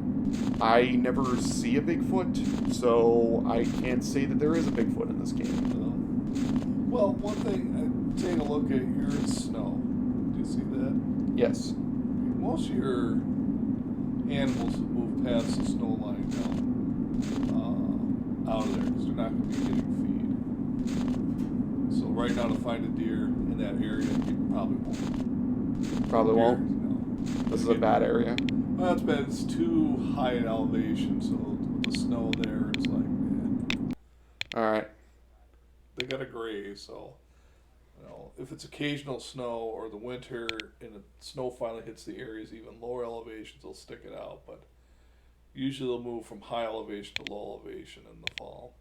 I never see a Bigfoot, so I can't say that there is a Bigfoot in this game. Well, one thing, take a look at your snow. Do you see that? Yes. Most of your animals have moved past the snow line now, out of there because they're not going to be getting feed. So right now to find a deer in that area, you probably won't. Probably won't. No. This is a bad area. Well, it's bad. It's too high in elevation, so with the snow there, it's like, man. Alright. They got to graze, so if it's occasional snow or the winter and the snow finally hits the areas even lower elevations, they'll stick it out. But usually they'll move from high elevation to low elevation in the fall.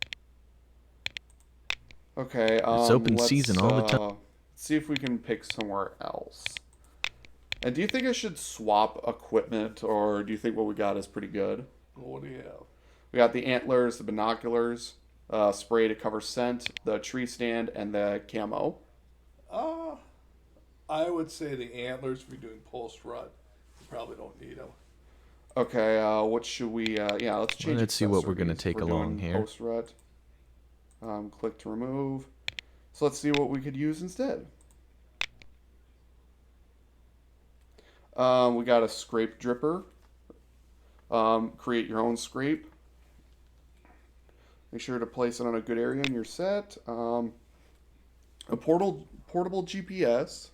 Okay. It's open season all the time. Let's see if we can pick somewhere else. And do you think I should swap equipment, or do you think what we got is pretty good? Well, what do you have? We got the antlers, the binoculars, spray to cover scent, the tree stand, and the camo. I would say the antlers, if you're doing post rut, you probably don't need them. Okay, what should we, let's change Let's see what we're accessories. going to take We're along doing here. Post rut. Click to remove. So let's see what we could use instead. We got a scrape dripper. Create your own scrape. Make sure to place it on a good area in your set. A portable GPS.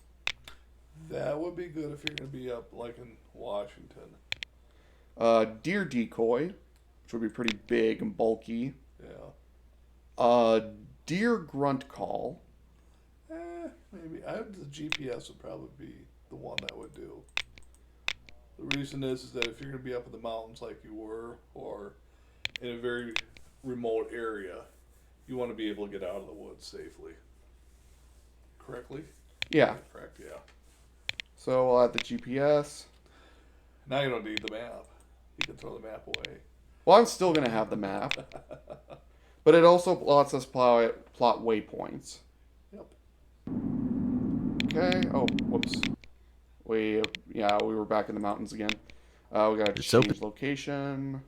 That would be good if you're going to be up like in Washington. Deer decoy, which would be pretty big and bulky. Yeah. Deer grunt call. Maybe. The GPS would probably be the one that would do. The reason is that if you're going to be up in the mountains like you were, or in a very remote area, you want to be able to get out of the woods safely. Correctly? Yeah. Correct, yeah. So we'll add the GPS. Now you don't need the map. You can throw the map away. Well, I'm still going to have the map. But it also lets us plot waypoints. Yep. Okay. Oh, whoops. We were back in the mountains again. We got to change location.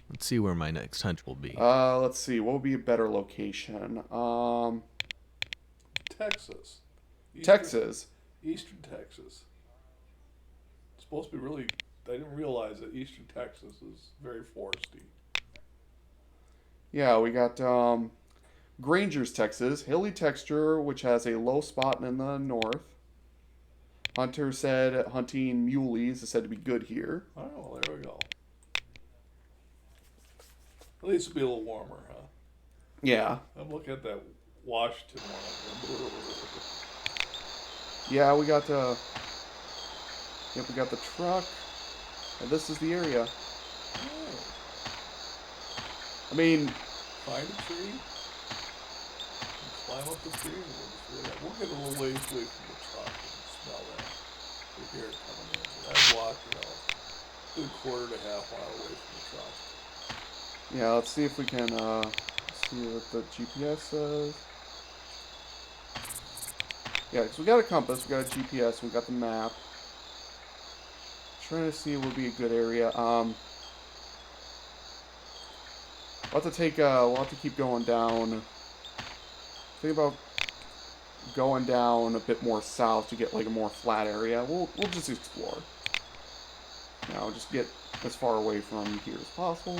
Let's see where my next hunt will be. Let's see. What would be a better location? Texas. Texas. Eastern Texas. It's supposed to be really... I didn't realize that Eastern Texas is very foresty. Yeah, we got Granger's, Texas. Hilly texture, which has a low spot in the north. Hunter said hunting muleys is said to be good here. Oh, there we go. At least it'll be a little warmer, huh? Yeah. I'm looking at that Washington one. Yeah, we got yep, we got the truck. And this is the area. Oh. I mean, Find a tree, and climb up the tree, and we'll get a little ways away from the truck and smell that. You hear it coming in. I'd walk, good quarter to half mile away from the truck. yeah, let's see if we can see what the GPS says. Yeah, because we got a compass, we got a GPS, we got the map. Trying to see what would be a good area. We'll have to keep going down. Think about going down a bit more south to get like a more flat area. We'll just explore. Just get as far away from here as possible.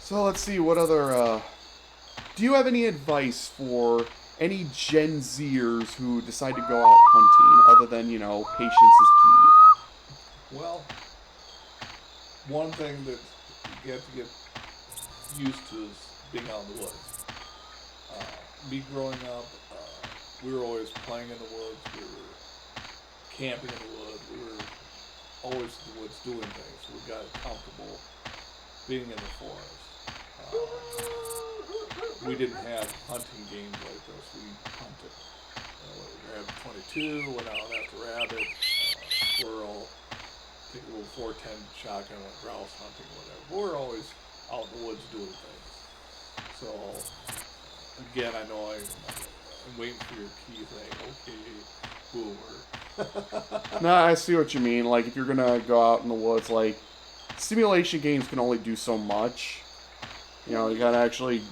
So let's see what other. Do you have any advice for any Gen Zers who decide to go out hunting, other than patience is key? Well, one thing that you have to get used to is being out in the woods. Me growing up, we were always playing in the woods. We were camping in the woods. We were always in the woods doing things. So we got comfortable being in the forest. We didn't have hunting games like this. We hunted. We grabbed 22, went out after rabbit, squirrel, take a little 410 shotgun, went grouse hunting, whatever. We're always out in the woods doing things. So, again, I know I'm waiting for your key thing. Okay, boomer. No, I see what you mean. Like, if you're gonna go out in the woods, like, simulation games can only do so much. You gotta actually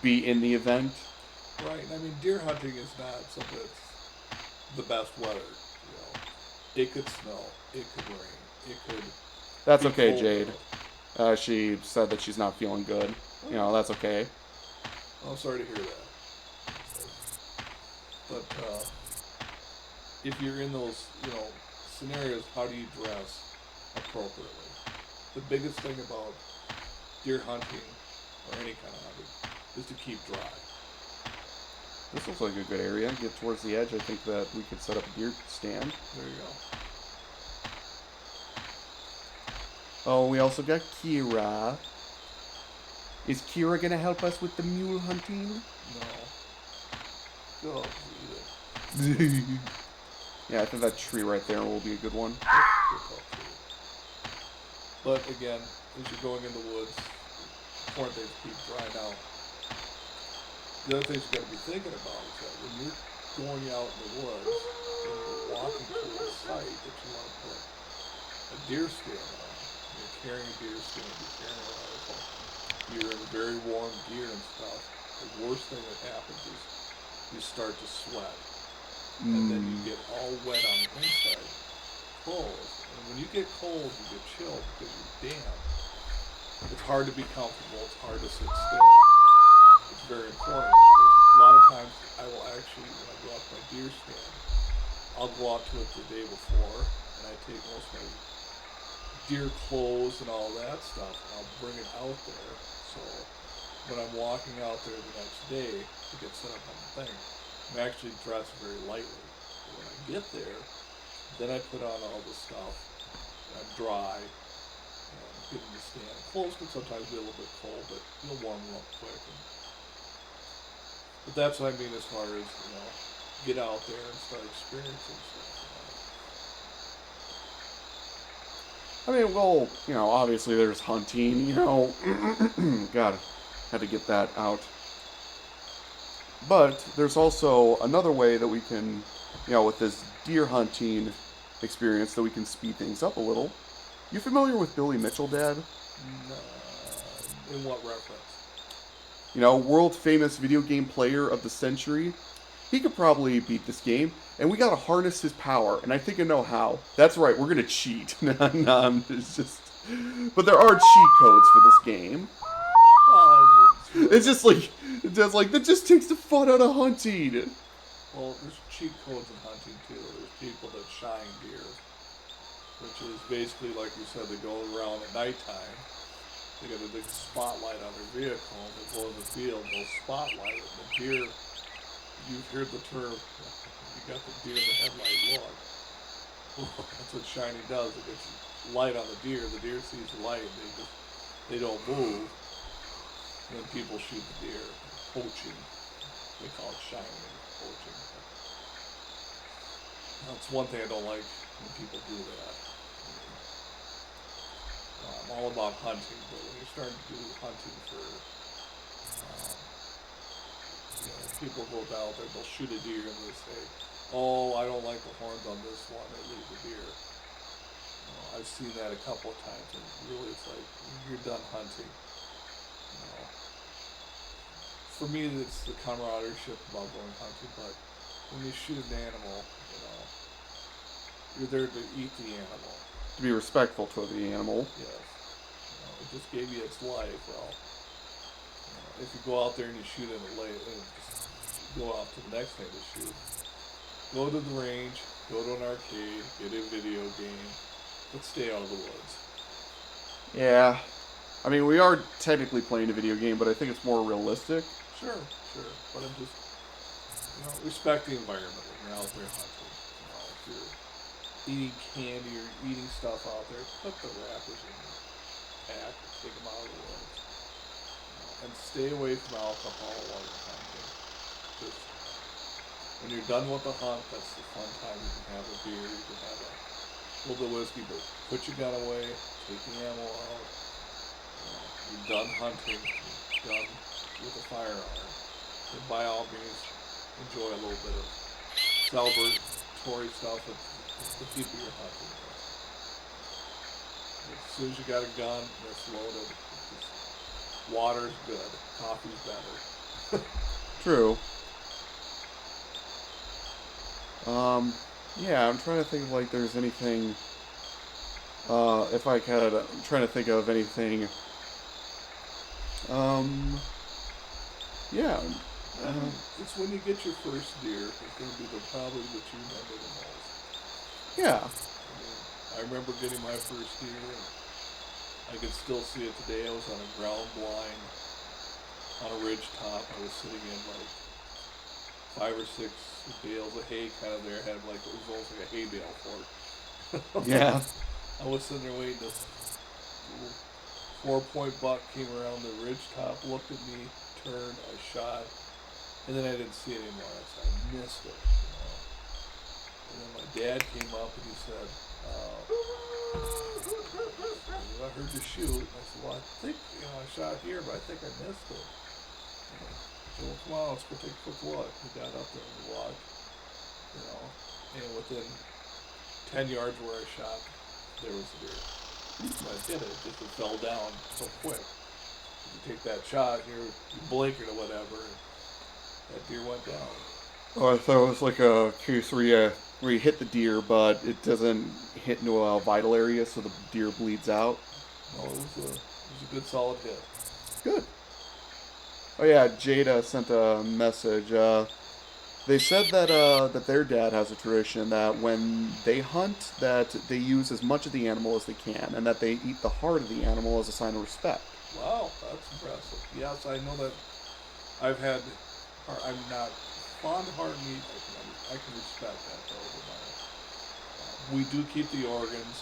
be in the event. Right. I mean, deer hunting is not something that's the best weather. It could snow. It could rain. It could. That's be okay, cold Jade. out. She said that she's not feeling good. That's okay. I'm sorry to hear that. But if you're in those, scenarios, how do you dress appropriately? The biggest thing about deer hunting or any kind of hunting is to keep dry. This looks like a good area. Get towards the edge. I think that we could set up a deer stand. There you go. Oh, we also got Kira. Is Kira gonna help us with the mule hunting? No. Go eat it. Yeah, I think that tree right there will be a good one. But again, as you're going in the woods, important thing to keep dry. Now, the other thing you got to be thinking about is that when you're going out in the woods and you're walking to a site that you want to put a deer stand on, you're carrying a deer stand, you're carrying a rifle, you're in very warm gear and stuff, the worst thing that happens is you start to sweat. And then you get all wet on the inside, clothes. And when you get cold, you get chilled because you're damp. It's hard to be comfortable. It's hard to sit still. It's very important. A lot of times, I will actually, when I go out to my deer stand, I'll go out to it the day before, and I take most of my deer clothes and all that stuff, and I'll bring it out there. So when I'm walking out there the next day to get set up on the thing, I'm actually dressed very lightly. But when I get there, then I put on all the stuff, and I'm dry, and get in the stand. Clothes can sometimes be a little bit cold, but you'll warm them up quick. But that's what I mean as far as, get out there and start experiencing stuff. I mean, well, obviously there's hunting, God, had to get that out. But there's also another way that we can, with this deer hunting experience, that we can speed things up a little. You familiar with Billy Mitchell, Dad? In what reference? World famous video game player of the century. he could probably beat this game, and we gotta harness his power, and I think I know how. That's right, we're gonna cheat. No, it's just... But there are cheat codes for this game. It's just like, that just takes the fun out of hunting. Well, there's cheat codes in hunting too. There's people that shine deer, which is basically, like you said, they go around at nighttime. They got a big spotlight on their vehicle. They go in the field, they'll spotlight it. The deer, you've heard the term, you got the deer in the headlight look. That's what shining does. It gets light on the deer. The deer sees the light. They don't move. And then people shoot the deer. Poaching. They call it shining. Poaching. That's one thing I don't like when people do that. I'm all about hunting, but when you start to do hunting for, people go out there, they'll shoot a deer and they say, "Oh, I don't like the horns on this one," they leave the deer. I've seen that a couple of times, and really it's like, you're done hunting. For me, it's the camaraderie about going hunting, but when you shoot an animal, you're there to eat the animal. To be respectful to the animal. Yes. It just gave you its life. Well, if you go out there and you shoot it late, and just go out to the next thing to shoot, go to the range, go to an arcade, get a video game, but stay out of the woods. Yeah. I mean, we are technically playing a video game, but I think it's more realistic. Sure. But I'm just, respect the environment when you're out there hunting. If you're eating candy or eating stuff out there, put the wrappers in your pack and take them out of the woods. And stay away from alcohol while you're hunting. Just, when you're done with the hunt, that's the fun time. You can have a beer, you can have a little bit of whiskey, but put your gun away, take the ammo out. You're done hunting, you're done with a firearm, then by all means enjoy a little bit of celebratory stuff to keep your hunting. As soon as you got a gun that's loaded, water's good, coffee's better. True. Yeah, I'm trying to think of there's anything. If I could, I'm trying to think of anything. Yeah. It's when you get your first deer, it's going to be probably what you remember the most. Yeah. I remember getting my first deer, and I can still see it today. I was on a ground blind on a ridge top. I was sitting in 5 or 6 bales of hay kind of there. Had it was almost like a hay bale fort. Yeah. I was sitting there waiting. This little 4-point buck came around the ridge top, looked at me, turned, I shot, and then I didn't see it anymore. I missed it. And then my dad came up and he said, "I heard you shoot." I said, "Well, I think I shot here, but I think I missed it." He said, "Well, come on, let's go take a quick look." We got up there and we walked, and within 10 yards where I shot, there was the deer. So I hit it, just it fell down so quick. You take that shot, you blinkered or whatever, and that deer went down. Oh, I thought it was like a case where you hit the deer, but it doesn't hit into a vital area, so the deer bleeds out. No, it was a good solid hit. Good. Oh yeah, Jada sent a message. They said that their dad has a tradition that when they hunt, that they use as much of the animal as they can, and that they eat the heart of the animal as a sign of respect. Wow, that's impressive. Yes, I know that. I'm not fond of heart meat. I can respect that though. We do keep the organs.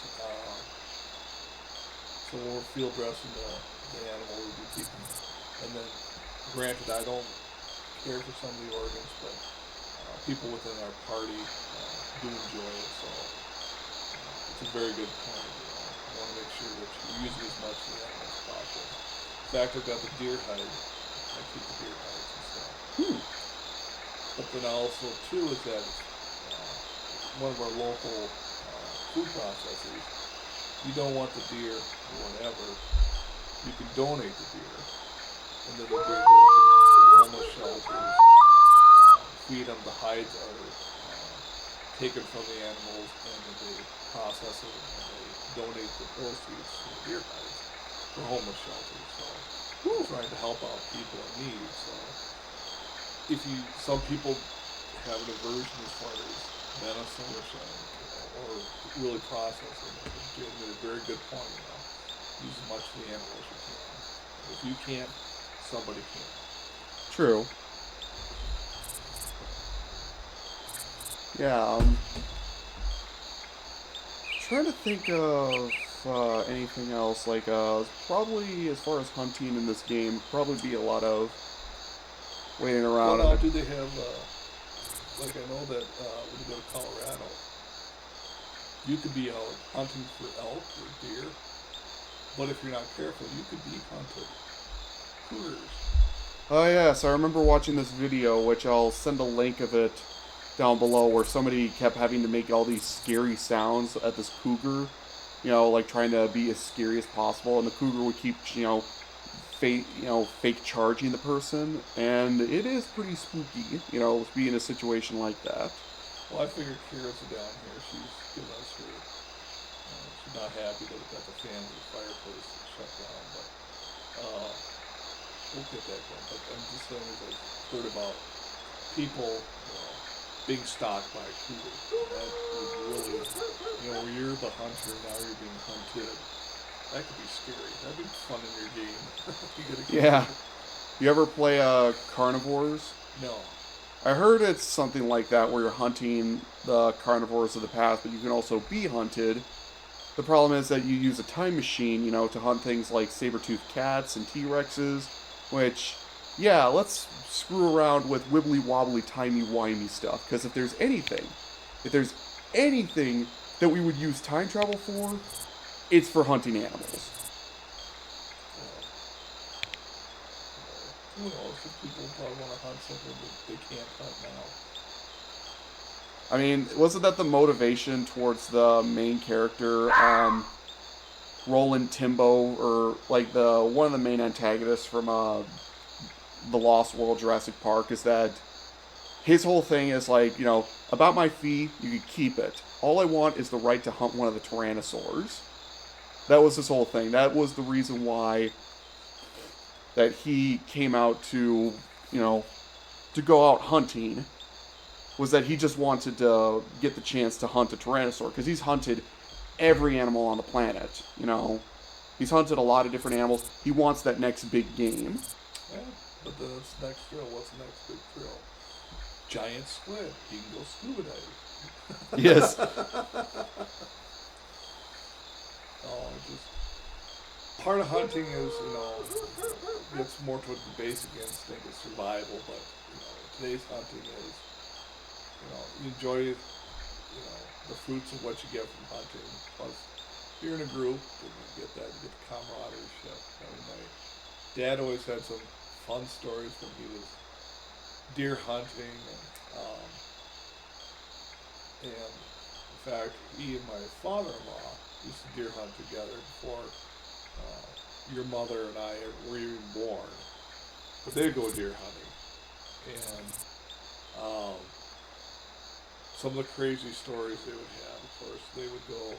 So when we're field dressing the animal, we do keep them. And then, granted, I don't care for some of the organs, but people within our party do enjoy it. So it's a very good point. I want to make sure that you're using as much of the animal as possible. In fact, I've got the deer hide. I keep the deer hides and stuff. But then also, too, is that one of our local food processors, you don't want the deer or whatever, you can donate the deer. And then the deer goes to the homeless shelters, feed them to taken from the animals, and then they process it and they donate the proceeds to the deer guides for homeless shelters. So trying to help out people in need. So some people have an aversion as far as venison or really processing it. Jim made a very good point. Use as much of the animal as you can. If you can't, somebody can. True. Yeah, trying to think of anything else. Like, probably as far as hunting in this game, probably be a lot of waiting around. Well, now, do they have, like I know that when you go to Colorado, you could be out hunting for elk or deer, but if you're not careful, you could be hunted. Cougars. Oh yes, I remember watching this video, which I'll send a link of it down below, where somebody kept having to make all these scary sounds at this cougar, like trying to be as scary as possible, and the cougar would keep, fake charging the person, and it is pretty spooky, to be in a situation like that. Well, I figured Kira's down here. She's giving us her. She's not happy that we got the fans of the fireplace shut down, but we'll get that going. But I'm just saying, as I've heard about people being stalked by a cougar, that would really, where you're the hunter, now you're being hunted. That could be scary. That'd be fun in your game. Yeah. You ever play Carnivores? No. I heard it's something like that, where you're hunting the carnivores of the past, but you can also be hunted. The problem is that you use a time machine, to hunt things like saber-toothed cats and T-Rexes, which, yeah, let's screw around with wibbly-wobbly, timey-wimey stuff, because if there's anything that we would use time travel for, it's for hunting animals. Who knows? If people probably want to hunt something that they can't hunt now. I mean, wasn't that the motivation towards the main character, Roland Timbo, or like one of the main antagonists from the Lost World Jurassic Park, is that his whole thing is like, about my fee, you can keep it. All I want is the right to hunt one of the tyrannosaurs. That was his whole thing. That was the reason why that he came out to, to go out hunting, was that he just wanted to get the chance to hunt a tyrannosaur, because he's hunted every animal on the planet, He's hunted a lot of different animals. He wants that next big game. Yeah, but the next thrill, what's the next big thrill? Giant squid. He can go scuba diving. Yes. Part of hunting is, gets more toward the basic instinct of survival, but, today's hunting is, you enjoy, the fruits of what you get from hunting. Plus, you're in a group, and you get that, you get the camaraderie. My dad always had some fun stories when he was deer hunting, and in fact, he and my father-in-law used to deer hunt together before your mother and I were even born. But they'd go deer hunting, and some of the crazy stories they would have. Of course, they would go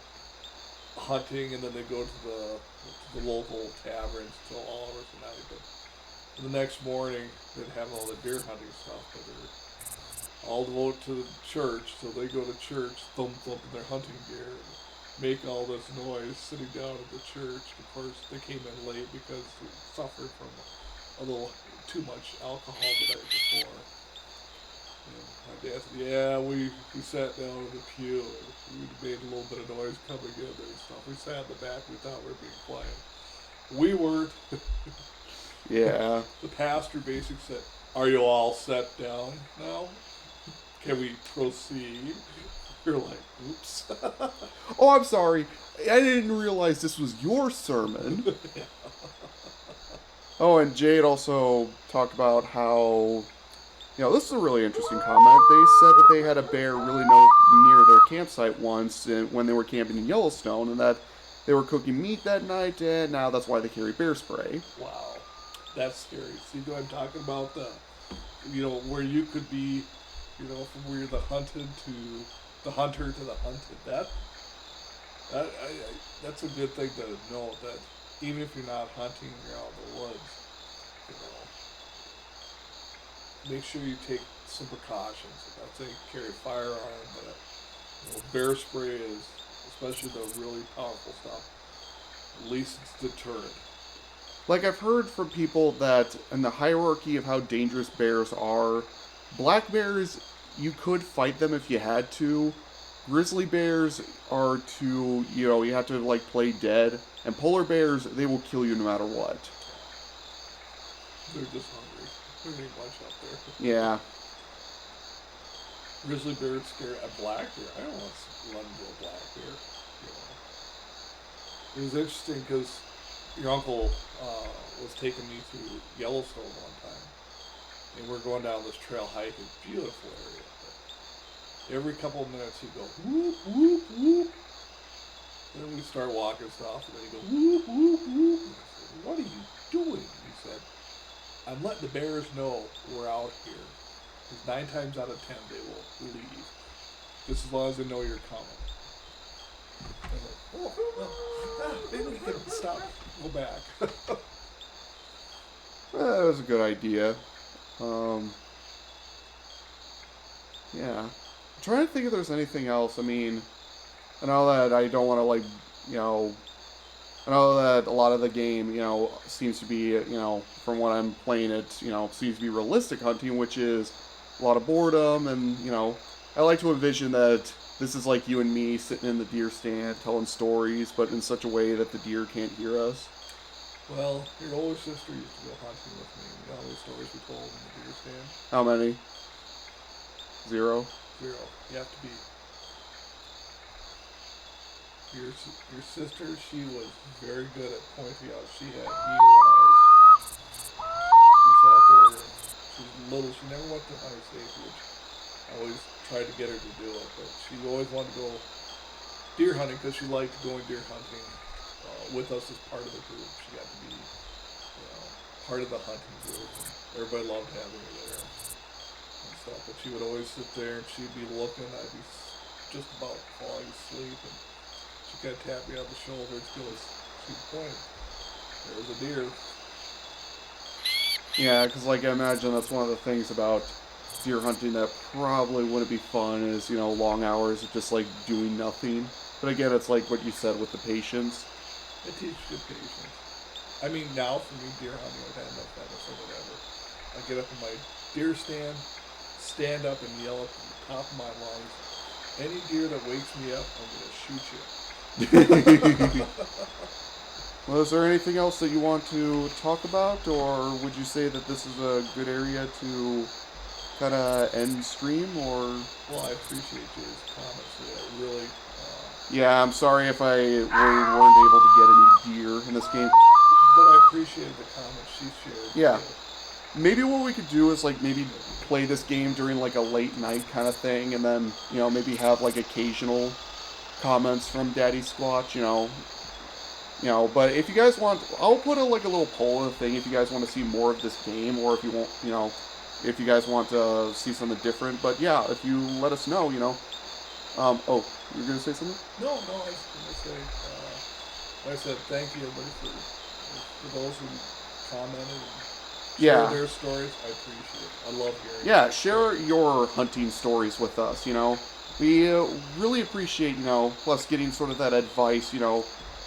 hunting, and then they'd go to the local taverns till all hours of the night. But the next morning, they'd have all the deer hunting stuff, but they're all devoted to the church, so they go to church, thumping their hunting gear, and make all this noise sitting down at the church. Of course, they came in late because they suffered from a little too much alcohol the night before. And my dad said, yeah, we sat down in the pew, and we made a little bit of noise coming in there and stuff. We sat in the back, we thought we were being quiet. We weren't. Yeah. The pastor basically said, are you all set down now? Can we proceed? You're like, oops. Oh, I'm sorry. I didn't realize this was your sermon. Yeah. Oh, and Jade also talked about how, this is a really interesting comment. They said that they had a bear really near their campsite once when they were camping in Yellowstone, and that they were cooking meat that night, and now that's why they carry bear spray. Wow. That's scary. See what I'm talking about? Where you could be, from where you're the hunted to the hunter to the hunted. That's a good thing to know, that even if you're not hunting, you're out in the woods, you know, make sure you take some precautions. I'm not saying carry a firearm, but bear spray is, especially the really powerful stuff, at least it's deterrent. Like, I've heard from people that in the hierarchy of how dangerous bears are, black bears, you could fight them if you had to. Grizzly bears are to, you have to, like, play dead. And polar bears, they will kill you no matter what. They're just hungry. There ain't much out there. Yeah. Grizzly bears scare a black bear. I don't want to run into a black bear. You know. It was interesting because your uncle was taking me to Yellowstone one time, and we're going down this trail hiking, beautiful area. But every couple of minutes he'd go whoop whoop whoop. And then we start walking stuff, and then he'd go whoop whoop whoop. And I said, "What are you doing?" He said, "I'm letting the bears know we're out here. Because 9 times out of 10 they will leave, just as long as they know you're coming." I was like, "Oh, maybe we can stop, go back." That was a good idea. Yeah. I'm trying to think if there's anything else. I mean, I know that I don't want to, like, I know that a lot of the game, seems to be, from what I'm playing, it, seems to be realistic hunting, which is a lot of boredom, and, I like to envision that this is like you and me sitting in the deer stand telling stories, but in such a way that the deer can't hear us. Well, your older sister used to go hunting with me. You know all those stories we told in the deer stand? How many? 0? 0. You have to be. Your sister, she was very good at pointing out. She had eagle eyes. She sat there. She was little. She never went to hunter safety, which I always tried to get her to do it. But she always wanted to go deer hunting because she liked going deer hunting with us as part of the group. She got to be, part of the hunting group. Everybody loved having her there and stuff. But she would always sit there and she'd be looking. I'd be just about falling asleep, and she kind of tapped me on the shoulder and she'd point. There was a deer. Yeah, because, like, I imagine that's one of the things about deer hunting that probably wouldn't be fun is, long hours of just, like, doing nothing. But again, it's like what you said with the patience. It teaches you patience. I mean, now for me, deer hunting, I've had enough fitness or whatever. I get up in my deer stand up and yell at the top of my lungs, "Any deer that wakes me up, I'm going to shoot you." Well, is there anything else that you want to talk about, or would you say that this is a good area to kind of end stream, or? Well, I appreciate Jay's comments today. I really. Yeah, I'm sorry if we weren't able to get any deer in this game. But I appreciated the comments she shared. Yeah. Maybe what we could do is, like, maybe play this game during, like, a late night kind of thing, and then, maybe have, like, occasional comments from Daddysquatch, but if you guys want, I'll put a little poll in the thing if you guys want to see more of this game, or if you want, if you guys want to see something different. But yeah, if you let us know, oh, you were gonna say something? No, I was going to say, like I said, thank you everybody for those who commented and shared their stories. I appreciate it. I love hearing. Yeah, share your hunting stories with us. We really appreciate us getting sort of that advice,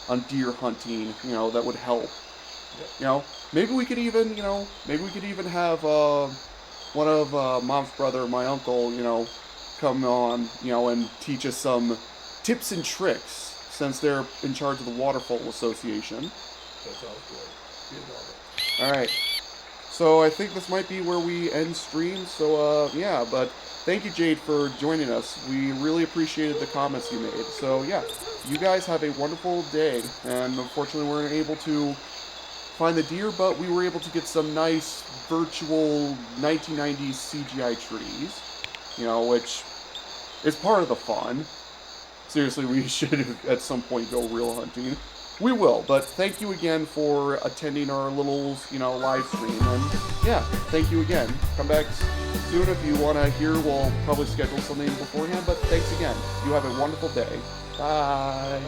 on deer hunting, that would help. Yep. Maybe we could even, have one of Mom's brother, my uncle, come on, and teach us some tips and tricks, since they're in charge of the Waterfowl Association. That sounds good. All right. So I think this might be where we end stream. So yeah, but thank you, Jade, for joining us. We really appreciated the comments you made. So yeah, you guys have a wonderful day. And unfortunately, we weren't able to find the deer, but we were able to get some nice virtual 1990s CGI trees, which is part of the fun. Seriously, we should at some point go real hunting. We will, but thank you again for attending our little, live stream. And yeah, thank you again. Come back soon if you want to hear. We'll probably schedule something beforehand, but thanks again. You have a wonderful day. Bye.